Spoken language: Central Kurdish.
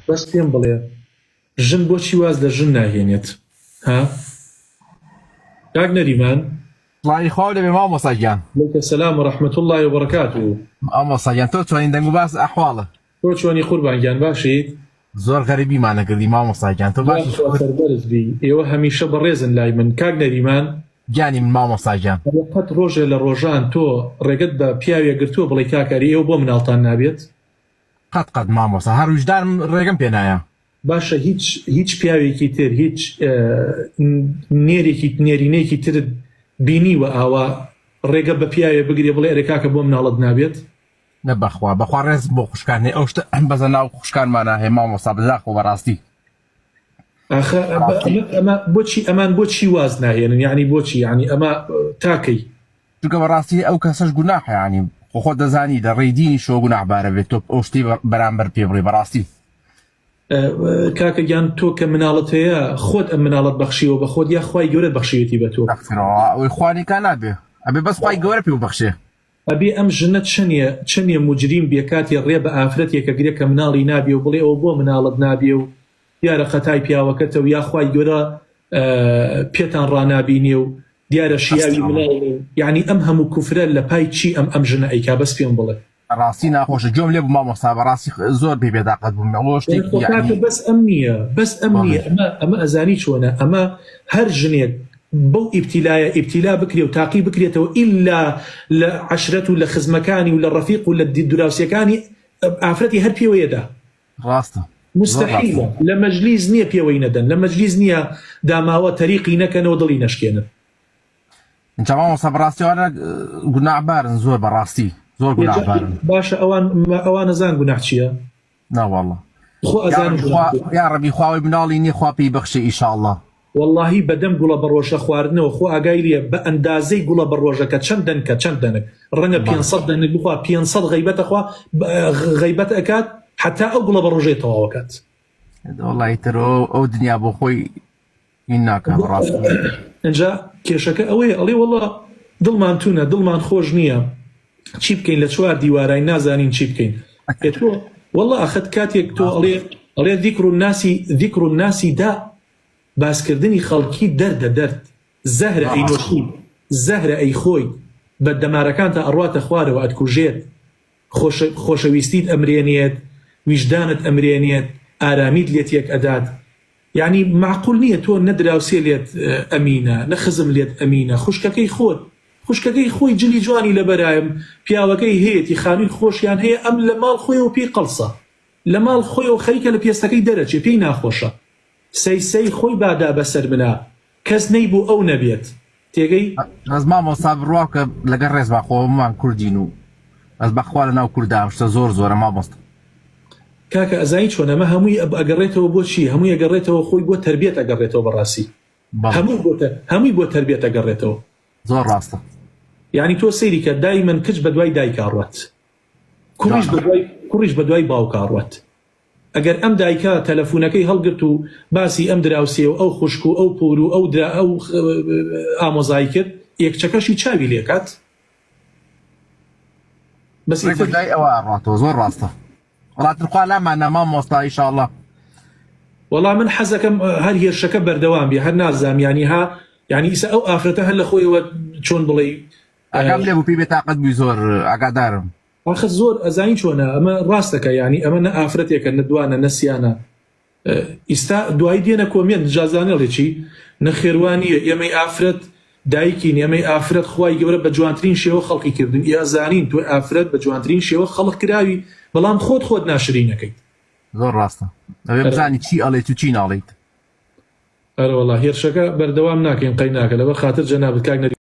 بەس پێم بڵێ ژن بۆچی واز لە ژن ناهێنێت ها کاک نەریمان الله خوا لەبێ مامۆستا گیان لەکە سەلام و ڕەحمەت الله وبەرەکاتوه مامۆستا گیان تۆ چۆنین دەنگ و باس ئەحواڵە تۆ چۆنی قوربان گیان باشیت زۆر غەریبیمانە کردی مامۆستا گیان تۆ باشی سەربەرز بی ئێوە هەمیشە بەڕێزن لای من کاک نەریمان گیانی من مامۆستا گیان قەت ڕۆژێ لە ڕۆژان تۆ ڕێگەت بە پیاوێ گرتووە بڵێ کاکاری ئێوە بۆ مناڵتان نابێت قەت مامۆستا هەر وجدانم ڕێگەم پێ نایە باشە هیچ پیاوێکی تر هیچ نێرینەیەکی تر بینیوە ئاوا ڕێگە بە پیاوێ بگرێ بڵێ ئەرێ کاکە بۆ مناڵت نابێت نە بەخوا ڕێز بۆ خوشکان ئەو شتە بەزە ناو خوشکانمانە هەیە مامۆستا بەزاخۆ بەڕاستی ئەمە بۆچی ئەمان بۆچی واز ناهێنن یعنی بۆچی یعنی ئەمە تاکەی چونکە بەڕاستی ئەو کەسەش گوناحە یعنی خۆ دەزانی لە ڕێی دینی شۆ گوناحبارە بێت تۆ ئەو شتی بەرامبەر پێ بڵێ بەڕاستی کاکە گیان تۆ کە مناڵت هەیە خۆت ئەم مناڵت بەخشیەوە بە خۆت یا خوای گەورە بەخشیەتی بە تۆ ئەوەی خوانیکا نابێ ئەبێ بەس خوای گەورە پێ بەخشێ ئەبێ ئەم ژنە چەندێ موجریم بێ کاتی ڕێ بە ئافرەتێکە گرێ کە مناڵی نابێ و بڵێ ئەوە بۆ مناڵت نابێ و دیارە خەتای پیاوەکەتەوە یا خوای گەورە پێتان ڕانابینێ و دیارە شیاوی مناڵ یعنی ئەم هەموو کوفرە لە پای چی ئەم ژنە ئەیکا بەس پێم بڵێ ڕاستی ناخۆشە گوێم لێ بوو مامۆستا بەڕاستی زۆر بێداقەت بووم ئەوە شتێکی بەس ئەم نییە ئەمە ئەزانی چۆنە ئەمە هەر ژنێک بەو ئیبتیلا بکرێ و تاقی بکرێتەوە ئیلا لە عەشرەت و لە خزمەکانی و لە ڕەفیق و لە دوراوسیەکانی ئافرەتی هەر پێوەیەدا ڕاستە مستحیلە لە مەجلیس نییە پێوەی نەدەن لە مەجلیس نییە داماوە تەریقی نەکەنەوە دڵی نەشکێنن مامۆستا بەڕاستیوانە گوناحبارن زۆر بەڕاستی زۆر گوناحبارن باشە ئەوان نەزان گوناح چییە ناوەڵڵە خۆ ئەزانم یا ڕەبی خواوەی مناڵی نییە خوا پێی بەخشێ ئیشاءڵڵا واللهی بەدەم گوڵە بەڕۆژە خواردنەوە خۆ ئاگای لێ بە ئەندازەی گوڵە بەڕۆژەکە چەند دەنک ڕەنگە 500 دەنک بخوا 500 غیبەتە خوا غیبەت ئەکات حتا ئەو گوڵە بەڕۆژەی تەواوەکات وڵی تر ئەو دنیا بۆ خۆی این ناکە بەڕاست ئەجا کێشەکە ئەوەیە ئەڵێ وەڵڵا دڵمان تونە دڵمان خۆش نییە چی بکەین لە چوار دیوارای نازانین چی بکەین تۆ وەڵڵا ئەخەت کاتێک تۆ ئەڵێ ذیکر الناسی دا باسکردنی خەڵکی دەرد زەهرە ئەی نۆشی زەهرە ئەی خۆی بە دەمارەکانتە ئەڕواتە خوارەوە ئەتکوژێت خۆشەویستیت ئەمرێنێت ویژدانت ئەمرێنێت ئارامیت لێت یەک ئەدات یعنی معقول نییە تۆ نەدراوسێ لێت ئەمینە نەخزم لێت ئەمینە خوشکەکەی خۆی جلی جوانی لەبەرایم پیاوەکەی هەیەی خانووی خۆشیان هەیە ئەم لە ماڵ خۆیەوە پێی قەڵسە لە ماڵ خۆیەوە خەریکە لە پێستەکەی دەرەچێ پێی ناخۆشە سەی خۆی بادا بەسەر بنا کەس نەیبوو ئەو نەبێت تێگەی ئەس مامۆستا بڕواکە لەگەڵ ڕێزبا خۆمان کوردین و ئەس بەخوا لە ناو کوردام شتە زۆرە مامۆستا کاکە ئەزایی چۆن ئەمە هەمووی ئەگەڕێتەوە بۆ چی هەمووی ئەگەڕێتەوە خۆی بۆ تربیەت ئەگەڕێتەوە بەڕاستی هەمووی بۆ تربیەت ئەگەڕێتەوە زۆر ڕاستە یعنی تۆ سەیری کە دای من کچ بە دوای دایک ئاڕوات کوڕیش بە دوای باوک ئاڕوات ئەگەر ئەم دایکە تەلەفۆنەکەی هەڵگرت و باسی ئەم دراوسێ و ئەو خوشک و ئەو پور و ئەو ئامۆزایی کرد یەکچەکەشی چاوی لێکات بەس دای ئەوە ئاڕاتەوە زۆر ڕاستە وڵاترخوا لامانە مامۆستا ئیشاءڵڵا وەڵام من حەزەکەم هەر هێرشەکە بەردەوام بێ هەر نازام ینی ئیسا ئەو ئافرەتە هەر لە خۆیەوە چۆن بڵێ ئەگەم لێ بوو پێی بێتاقەت بووی زۆر ئاگادارم آخر زۆر ئەزانی چۆنە ئەمە ڕاستەکە ینی ئەمە نە ئافرەتێکە نەدوانە نەسیانە ئیستا دوای دێنە کۆمێن جازانێڵێکی نەخێوانیە ئێمەی ئافرەت دایکین ئێمەی ئافرەت خوای گەورە بە جوانترین شێوە خەڵقی کردن ئازانین تۆ ئافرەت بە جوانترین شێوە خەڵق کراوی بەڵام خۆت ناشرینەکەیت زۆر ڕاستە ئەوێ بزانی چی ئەڵێت و چی ناڵیت ئەرە وەڵا هێرشەکە بەردەوام ناکەین قەی ناکە لەبەر خاتر جەنابەت کاک